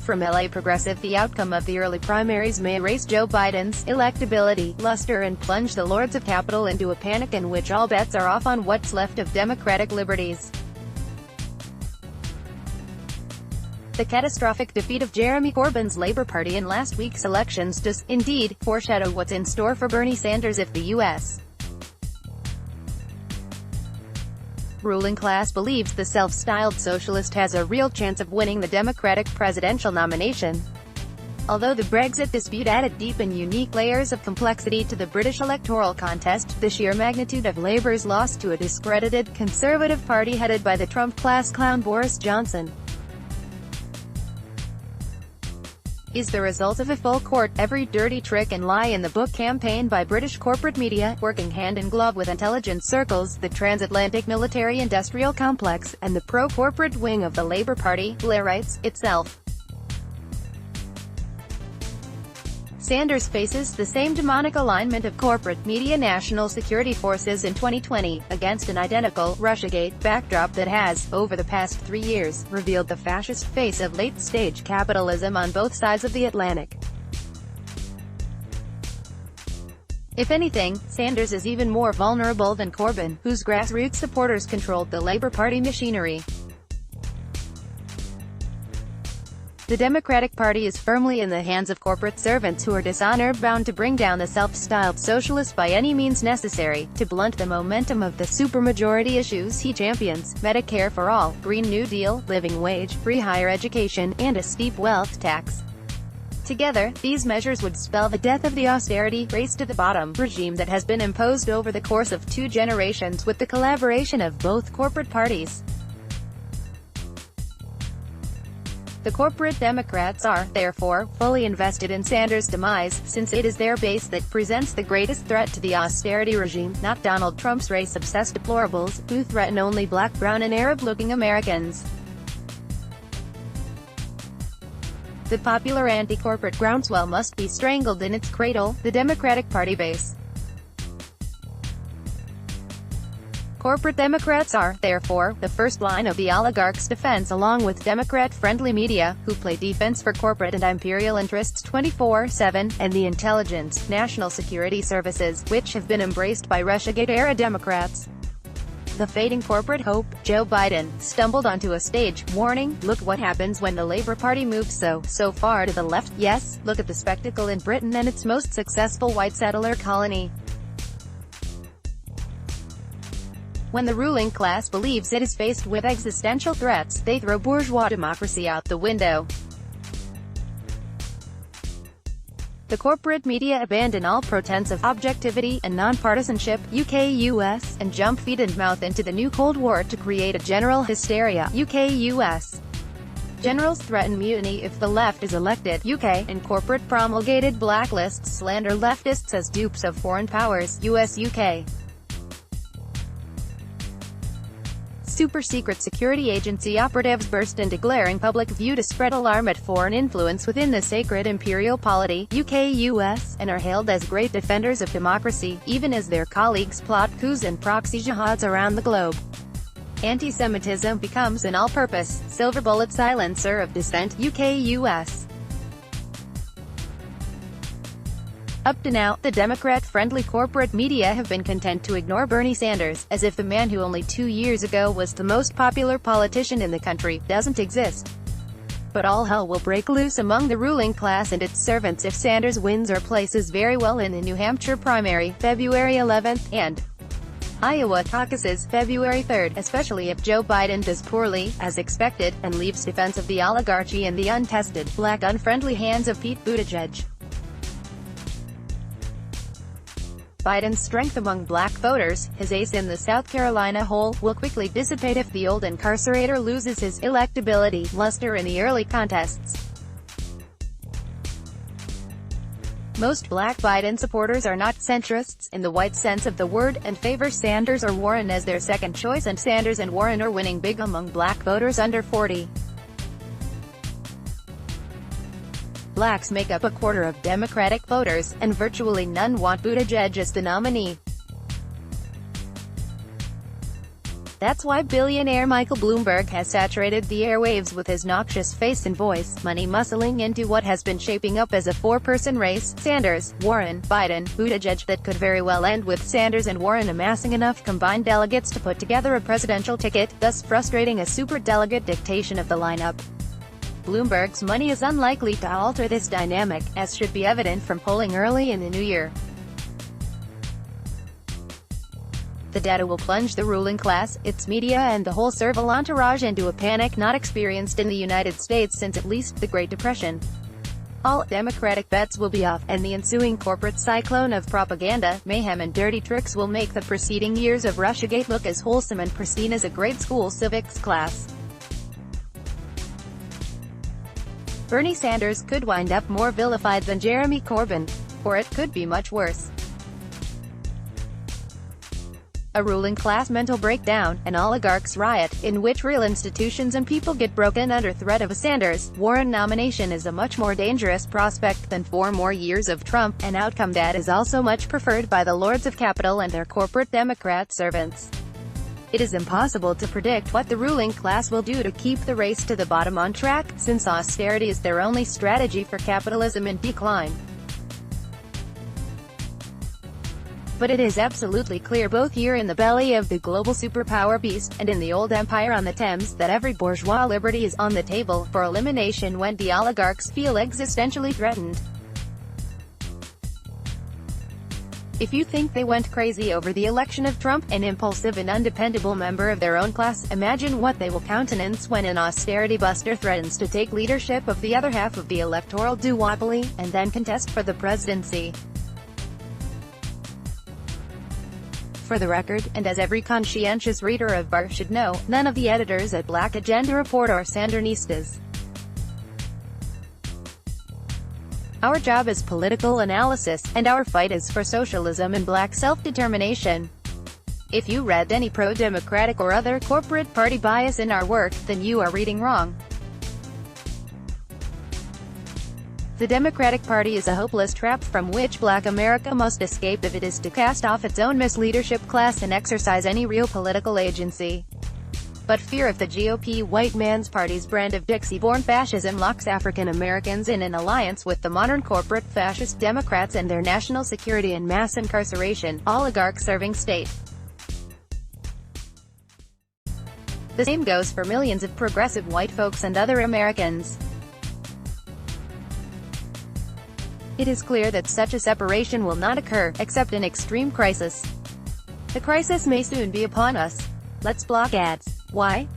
from LA Progressive. The outcome of the early primaries may raise Joe Biden's electability, luster, and plunge the Lords of Capital into a panic in which all bets are off on what's left of democratic liberties. The catastrophic defeat of Jeremy Corbyn's Labour Party in last week's elections does, indeed, foreshadow what's in store for Bernie Sanders if the U.S. ruling class believes the self-styled socialist has a real chance of winning the Democratic presidential nomination. Although the Brexit dispute added deep and unique layers of complexity to the British electoral contest, the sheer magnitude of Labour's loss to a discredited Conservative Party headed by the Trump-class clown Boris Johnson is the result of a full-court, every dirty trick and lie in the book campaign by British corporate media, working hand-in-glove with intelligence circles, the transatlantic military-industrial complex, and the pro-corporate wing of the Labour Party, Blair writes, itself. Sanders faces the same demonic alignment of corporate media national security forces in 2020, against an identical Russiagate backdrop that has, over the past 3 years, revealed the fascist face of late-stage capitalism on both sides of the Atlantic. If anything, Sanders is even more vulnerable than Corbyn, whose grassroots supporters controlled the Labour Party machinery. The Democratic Party is firmly in the hands of corporate servants who are dishonor-bound to bring down the self-styled socialist by any means necessary, to blunt the momentum of the supermajority issues he champions: Medicare for all, Green New Deal, living wage, free higher education, and a steep wealth tax. Together, these measures would spell the death of the austerity, race-to-the-bottom regime that has been imposed over the course of 2 generations with the collaboration of both corporate parties. The corporate Democrats are, therefore, fully invested in Sanders' demise, since it is their base that presents the greatest threat to the austerity regime, not Donald Trump's race-obsessed deplorables, who threaten only black, brown, and Arab-looking Americans. The popular anti-corporate groundswell must be strangled in its cradle, the Democratic Party base. Corporate Democrats are, therefore, the first line of the oligarchs' defense, along with Democrat-friendly media, who play defense for corporate and imperial interests 24/7, and the intelligence, national security services, which have been embraced by Russiagate-era Democrats. The fading corporate hope, Joe Biden, stumbled onto a stage, warning, "Look what happens when the Labour Party moves so far to the left. Yes, look at the spectacle in Britain and its most successful white settler colony." When the ruling class believes it is faced with existential threats, they throw bourgeois democracy out the window. The corporate media abandon all pretense of objectivity and nonpartisanship, UK-US, and jump feet and mouth into the new Cold War to create a general hysteria, UK-US. Generals threaten mutiny if the left is elected, UK, and corporate promulgated blacklists slander leftists as dupes of foreign powers, US-UK. Super-secret security agency operatives burst into glaring public view to spread alarm at foreign influence within the sacred imperial polity, UK-US, and are hailed as great defenders of democracy, even as their colleagues plot coups and proxy jihads around the globe. Anti-Semitism becomes an all-purpose, silver-bullet silencer of dissent, UK-US. Up to now, the Democrat-friendly corporate media have been content to ignore Bernie Sanders, as if the man who only 2 years ago was the most popular politician in the country doesn't exist. But all hell will break loose among the ruling class and its servants if Sanders wins or places very well in the New Hampshire primary, February 11th, and Iowa caucuses, February 3rd, especially if Joe Biden does poorly, as expected, and leaves defense of the oligarchy in the untested, black unfriendly hands of Pete Buttigieg. Biden's strength among black voters, his ace in the South Carolina hole, will quickly dissipate if the old incarcerator loses his electability luster in the early contests. Most black Biden supporters are not centrists, in the white sense of the word, and favor Sanders or Warren as their second choice, and Sanders and Warren are winning big among black voters under 40. Blacks make up a quarter of Democratic voters, and virtually none want Buttigieg as the nominee. That's why billionaire Michael Bloomberg has saturated the airwaves with his noxious face and voice, money muscling into what has been shaping up as a four-person race: Sanders, Warren, Biden, Buttigieg, that could very well end with Sanders and Warren amassing enough combined delegates to put together a presidential ticket, thus frustrating a superdelegate dictation of the lineup. Bloomberg's money is unlikely to alter this dynamic, as should be evident from polling early in the new year. The data will plunge the ruling class, its media and the whole servile entourage into a panic not experienced in the United States since at least the Great Depression. All Democratic bets will be off, and the ensuing corporate cyclone of propaganda, mayhem and dirty tricks will make the preceding years of Russiagate look as wholesome and pristine as a grade school civics class. Bernie Sanders could wind up more vilified than Jeremy Corbyn. Or it could be much worse. A ruling class mental breakdown, an oligarch's riot, in which real institutions and people get broken under threat of a Sanders-Warren nomination is a much more dangerous prospect than 4 more years of Trump, an outcome that is also much preferred by the lords of capital and their corporate Democrat servants. It is impossible to predict what the ruling class will do to keep the race to the bottom on track, since austerity is their only strategy for capitalism in decline. But it is absolutely clear both here in the belly of the global superpower beast, and in the old empire on the Thames, that every bourgeois liberty is on the table for elimination when the oligarchs feel existentially threatened. If you think they went crazy over the election of Trump, an impulsive and undependable member of their own class, imagine what they will countenance when an austerity buster threatens to take leadership of the other half of the electoral duopoly, and then contest for the presidency. For the record, and as every conscientious reader of Bar should know, none of the editors at Black Agenda Report are Sandernistas. Our job is political analysis, and our fight is for socialism and black self-determination. If you read any pro-democratic or other corporate party bias in our work, then you are reading wrong. The Democratic Party is a hopeless trap from which Black America must escape if it is to cast off its own misleadership class and exercise any real political agency. But fear of the GOP white man's party's brand of Dixie-born fascism locks African Americans in an alliance with the modern corporate fascist Democrats and their national security and mass incarceration, oligarch-serving state. The same goes for millions of progressive white folks and other Americans. It is clear that such a separation will not occur, except in extreme crisis. The crisis may soon be upon us. Let's block ads. Why?